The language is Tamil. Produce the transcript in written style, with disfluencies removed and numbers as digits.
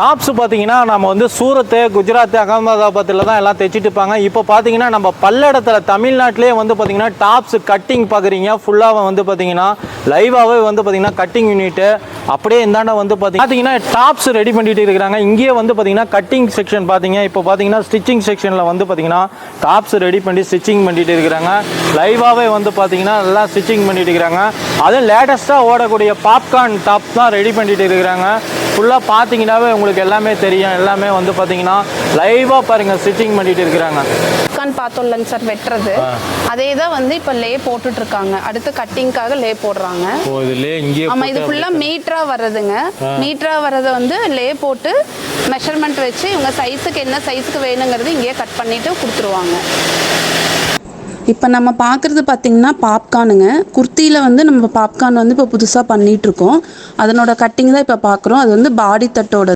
டாப்ஸ் பார்த்தீங்கன்னா நம்ம வந்து சூரத்து, குஜராத், அகமதாபாத்தில் தான் எல்லாம் தைச்சிட்டு இருப்பாங்க. இப்போ பார்த்தீங்கன்னா நம்ம பல்லடத்தில் தமிழ்நாட்டிலே வந்து பார்த்தீங்கன்னா டாப்ஸ் கட்டிங் பார்க்குறீங்க. ஃபுல்லாக வந்து பார்த்தீங்கன்னா லைவாகவே வந்து பார்த்தீங்கன்னா கட்டிங் யூனிட்டு அப்படியே இந்தாண்ட வந்து பார்த்தீங்கன்னா டாப்ஸ் ரெடி பண்ணிட்டு இருக்கிறாங்க. இங்கேயே வந்து பார்த்தீங்கன்னா கட்டிங் செக்ஷன் பார்த்தீங்க. இப்போ பார்த்தீங்கன்னா ஸ்டிச்சிங் செக்ஷனில் வந்து பார்த்தீங்கன்னா டாப்ஸ் ரெடி பண்ணி ஸ்டிச்சிங் பண்ணிட்டு இருக்கிறாங்க. லைவாகவே வந்து பார்த்தீங்கன்னா நல்லா ஸ்டிச்சிங் பண்ணிட்டு இருக்கிறாங்க. அதுவும் லேட்டஸ்ட்டாக ஓடக்கூடிய பாப்கார்ன் டாப் தான் ரெடி பண்ணிட்டு இருக்கிறாங்க. ஃபுல்லாக பார்த்தீங்கன்னாவே உங்களுக்கு எல்லாமே தெரியும். எல்லாமே வந்து பார்த்தீங்கன்னா லைவாக பாருங்கள் ஸ்டிச்சிங் பண்ணிட்டு இருக்கிறாங்க. பாப்கார்ன் பார்த்தோம்லங்க சார் வெட்டுறது, அதே தான் வந்து இப்போ லே போட்டுட்டு இருக்காங்க. அடுத்து கட்டிங்காக லே போடுறாங்க. ஆமாம், இது ஃபுல்லாக மீட்டராக வர்றதுங்க. மீட்டராக வர்றதை வந்து லே போட்டு மெஷர்மெண்ட் வச்சு இவங்க சைஸுக்கு என்ன சைஸுக்கு வேணுங்கிறது இங்கேயே கட் பண்ணிட்டு கொடுத்துருவாங்க. இப்போ நம்ம பார்க்குறது பார்த்திங்கன்னா பாப்கார்னுங்க. குர்த்தியில் வந்து நம்ம பாப்கார்ன் வந்து இப்போ புதுசாக பண்ணிகிட்ருக்கோம். அதனோட கட்டிங் தான் இப்போ பார்க்குறோம். அது வந்து பாடி தட்டோட